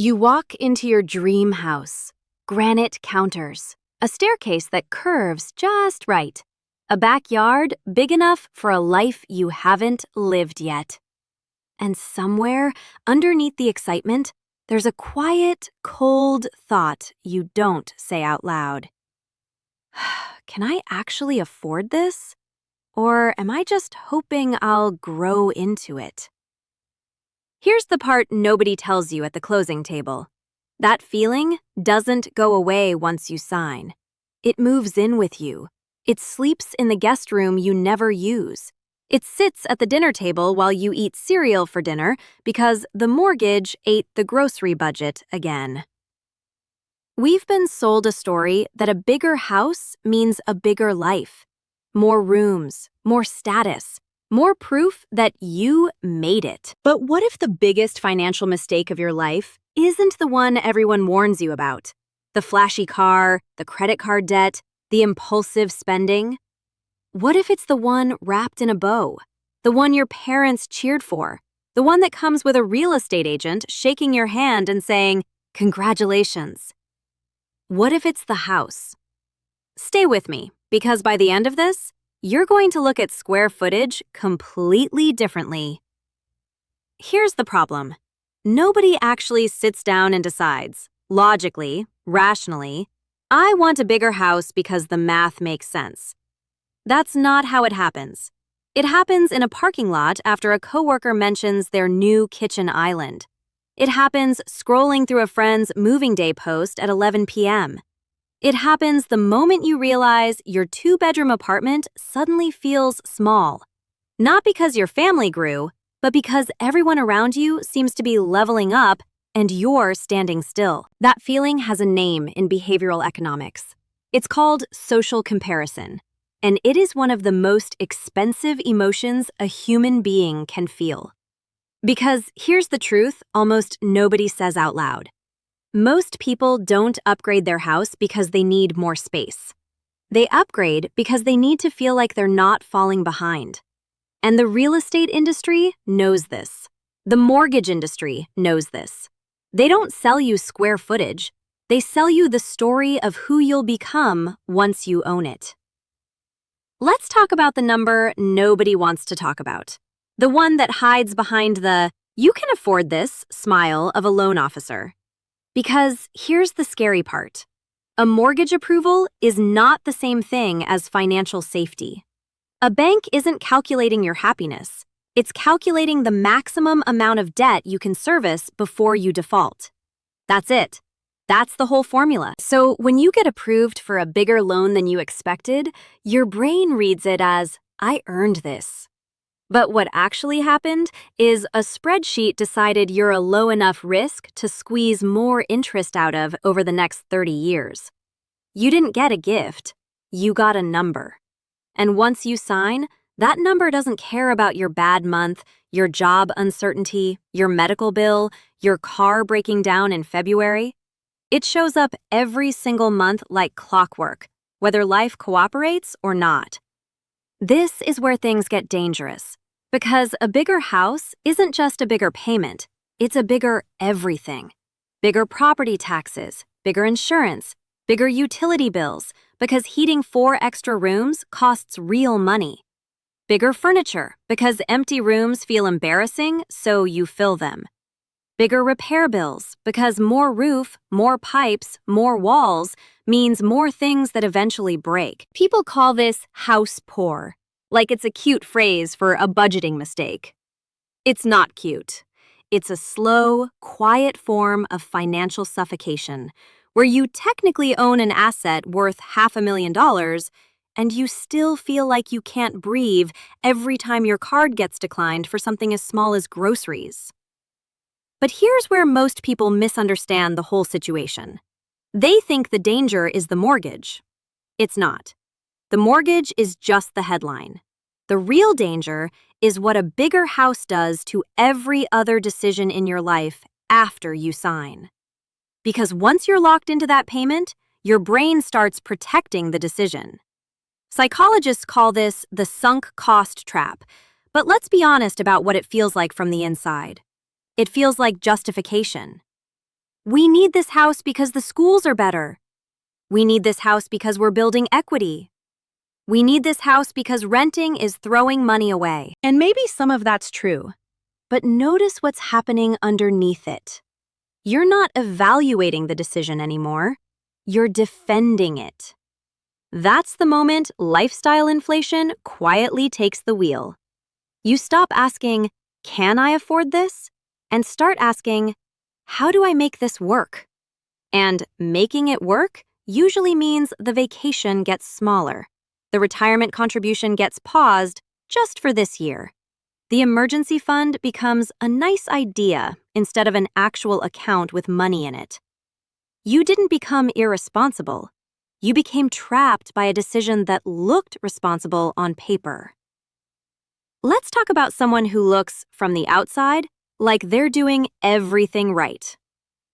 You walk into your dream house. Granite counters, a staircase that curves just right, a backyard big enough for a life you haven't lived yet. And somewhere, underneath the excitement, there's a quiet, cold thought you don't say out loud. Can I actually afford this? Or am I just hoping I'll grow into it? Here's the part nobody tells you at the closing table. That feeling doesn't go away once you sign. It moves in with you. It sleeps in the guest room you never use. It sits at the dinner table while you eat cereal for dinner because the mortgage ate the grocery budget again. We've been sold a story that a bigger house means a bigger life. More rooms, more status, more proof that you made it. But what if the biggest financial mistake of your life isn't the one everyone warns you about? The flashy car, the credit card debt, the impulsive spending? What if it's the one wrapped in a bow? The one your parents cheered for? The one that comes with a real estate agent shaking your hand and saying, "Congratulations." What if it's the house? Stay with me, because by the end of this, you're going to look at square footage completely differently. Here's the problem. Nobody actually sits down and decides, logically, rationally, I want a bigger house because the math makes sense. That's not how it happens. It happens in a parking lot after a coworker mentions their new kitchen island. It happens scrolling through a friend's moving day post at 11 p.m. It happens the moment you realize your two-bedroom apartment suddenly feels small. Not because your family grew, but because everyone around you seems to be leveling up and you're standing still. That feeling has a name in behavioral economics. It's called social comparison, and it is one of the most expensive emotions a human being can feel. Because here's the truth almost nobody says out loud. Most people don't upgrade their house because they need more space. They upgrade because they need to feel like they're not falling behind. And the real estate industry knows this. The mortgage industry knows this. They don't sell you square footage. They sell you the story of who you'll become once you own it. Let's talk about the number nobody wants to talk about. The one that hides behind the "you can afford this" smile of a loan officer. Because here's the scary part. A mortgage approval is not the same thing as financial safety. A bank isn't calculating your happiness. It's calculating the maximum amount of debt you can service before you default. That's it. That's the whole formula. So when you get approved for a bigger loan than you expected, your brain reads it as, "I earned this." But what actually happened is a spreadsheet decided you're a low enough risk to squeeze more interest out of over the next 30 years. You didn't get a gift, you got a number. And once you sign, that number doesn't care about your bad month, your job uncertainty, your medical bill, your car breaking down in February. It shows up every single month like clockwork, whether life cooperates or not. This is where things get dangerous. Because a bigger house isn't just a bigger payment, it's a bigger everything. Bigger property taxes, bigger insurance, bigger utility bills, because heating 4 extra rooms costs real money. Bigger furniture, because empty rooms feel embarrassing, so you fill them. Bigger repair bills, because more roof, more pipes, more walls means more things that eventually break. People call this house poor. Like it's a cute phrase for a budgeting mistake. It's not cute. It's a slow, quiet form of financial suffocation, where you technically own an asset worth $500,000, and you still feel like you can't breathe every time your card gets declined for something as small as groceries. But here's where most people misunderstand the whole situation. They think the danger is the mortgage. It's not. The mortgage is just the headline. The real danger is what a bigger house does to every other decision in your life after you sign. Because once you're locked into that payment, your brain starts protecting the decision. Psychologists call this the sunk cost trap, but let's be honest about what it feels like from the inside. It feels like justification. We need this house because the schools are better. We need this house because we're building equity. We need this house because renting is throwing money away. And maybe some of that's true, but notice what's happening underneath it. You're not evaluating the decision anymore. You're defending it. That's the moment lifestyle inflation quietly takes the wheel. You stop asking, "Can I afford this?" and start asking, "How do I make this work?" And making it work usually means the vacation gets smaller. The retirement contribution gets paused just for this year. The emergency fund becomes a nice idea instead of an actual account with money in it. You didn't become irresponsible. You became trapped by a decision that looked responsible on paper. Let's talk about someone who looks, from the outside, like they're doing everything right.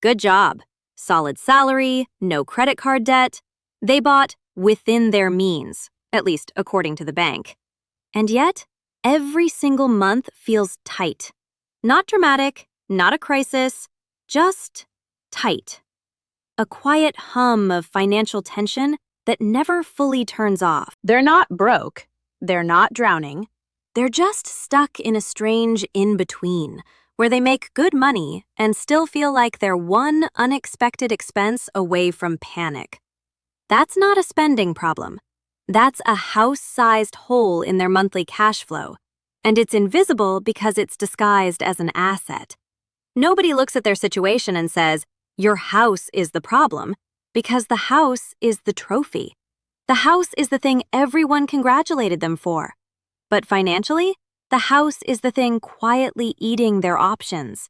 Good job. Solid salary, no credit card debt. They bought within their means, at least according to the bank. And yet, every single month feels tight. Not dramatic, not a crisis, just tight. A quiet hum of financial tension that never fully turns off. They're not broke. They're not drowning. They're just stuck in a strange in-between, where they make good money and still feel like they're one unexpected expense away from panic. That's not a spending problem. That's a house-sized hole in their monthly cash flow, and it's invisible because it's disguised as an asset. Nobody looks at their situation and says, "Your house is the problem," because the house is the trophy. The house is the thing everyone congratulated them for. But financially, the house is the thing quietly eating their options.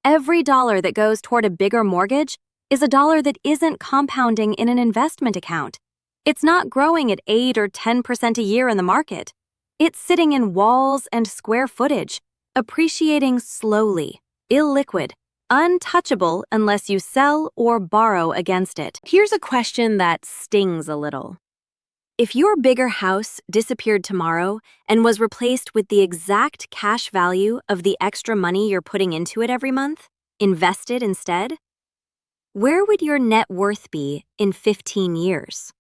Every dollar that goes toward a bigger mortgage is a dollar that isn't compounding in an investment account. It's not growing at 8 or 10% a year in the market. It's sitting in walls and square footage, appreciating slowly, illiquid, untouchable unless you sell or borrow against it. Here's a question that stings a little. If your bigger house disappeared tomorrow and was replaced with the exact cash value of the extra money you're putting into it every month, invested instead, where would your net worth be in 15 years?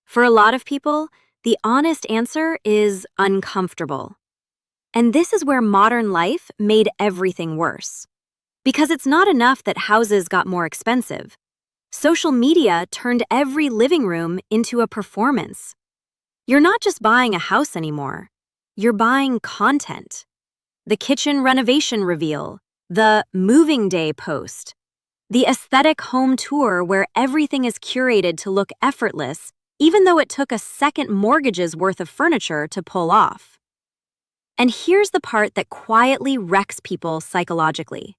For a lot of people, the honest answer is uncomfortable. And this is where modern life made everything worse. Because it's not enough that houses got more expensive. Social media turned every living room into a performance. You're not just buying a house anymore. You're buying content. The kitchen renovation reveal, the moving day post, the aesthetic home tour where everything is curated to look effortless, even though it took a second mortgage's worth of furniture to pull off. And here's the part that quietly wrecks people psychologically.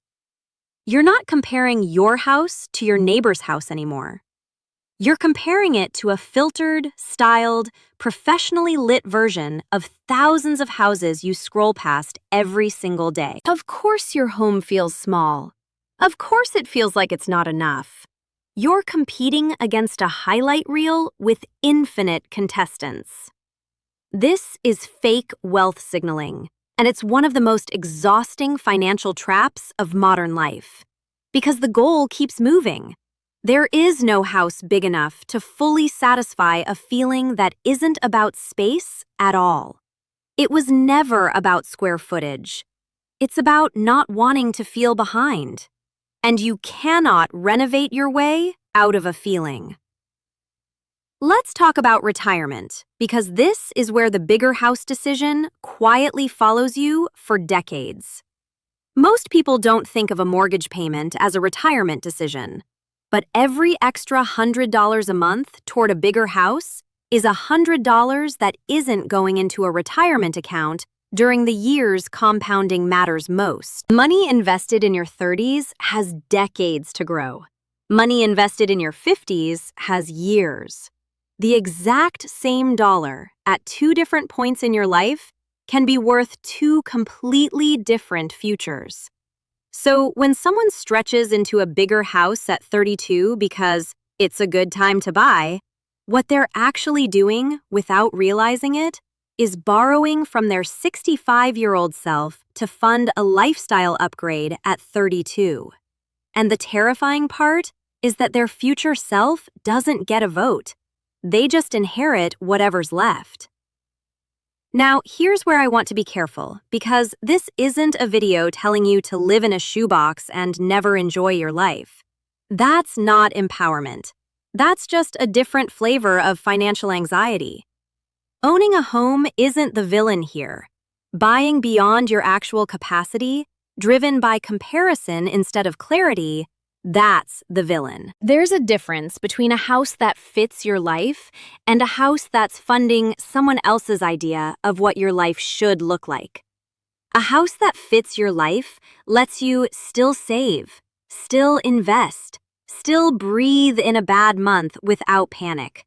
You're not comparing your house to your neighbor's house anymore. You're comparing it to a filtered, styled, professionally lit version of thousands of houses you scroll past every single day. Of course your home feels small. Of course it feels like it's not enough. You're competing against a highlight reel with infinite contestants. This is fake wealth signaling, and it's one of the most exhausting financial traps of modern life. Because the goal keeps moving. There is no house big enough to fully satisfy a feeling that isn't about space at all. It was never about square footage. It's about not wanting to feel behind. And you cannot renovate your way out of a feeling. Let's talk about retirement, because this is where the bigger house decision quietly follows you for decades. Most people don't think of a mortgage payment as a retirement decision, but every extra $100 a month toward a bigger house is $100 that isn't going into a retirement account during the years compounding matters most. Money invested in your 30s has decades to grow. Money invested in your 50s has years. The exact same dollar at two different points in your life can be worth two completely different futures. So when someone stretches into a bigger house at 32 because it's a good time to buy, what they're actually doing without realizing it is borrowing from their 65-year-old self to fund a lifestyle upgrade at 32. And the terrifying part is that their future self doesn't get a vote. They just inherit whatever's left. Now, here's where I want to be careful, because this isn't a video telling you to live in a shoebox and never enjoy your life. That's not empowerment. That's just a different flavor of financial anxiety. Owning a home isn't the villain here. Buying beyond your actual capacity, driven by comparison instead of clarity, that's the villain. There's a difference between a house that fits your life and a house that's funding someone else's idea of what your life should look like. A house that fits your life lets you still save, still invest, still breathe in a bad month without panic.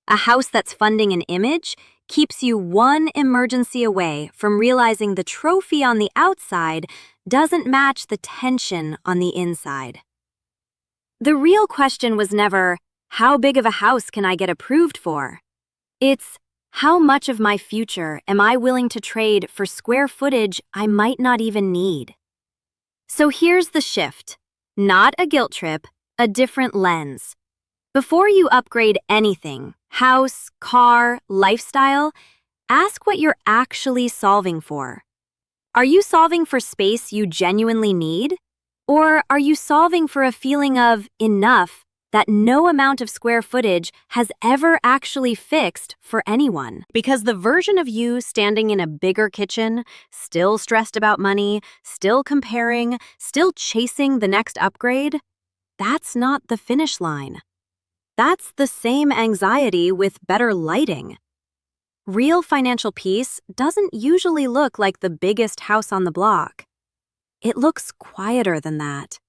A house that's funding an image keeps you one emergency away from realizing the trophy on the outside doesn't match the tension on the inside. The real question was never, how big of a house can I get approved for? It's, how much of my future am I willing to trade for square footage I might not even need? So here's the shift. Not a guilt trip, a different lens. Before you upgrade anything, house, car, lifestyle, ask what you're actually solving for. Are you solving for space you genuinely need? Or are you solving for a feeling of enough that no amount of square footage has ever actually fixed for anyone? Because the version of you standing in a bigger kitchen, still stressed about money, still comparing, still chasing the next upgrade, that's not the finish line. That's the same anxiety with better lighting. Real financial peace doesn't usually look like the biggest house on the block. It looks quieter than that.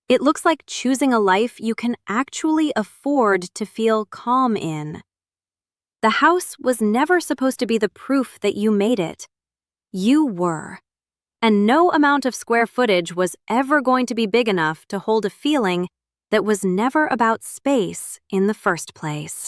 It looks like choosing a life you can actually afford to feel calm in. The house was never supposed to be the proof that you made it. You were. And no amount of square footage was ever going to be big enough to hold a feeling that was never about space in the first place.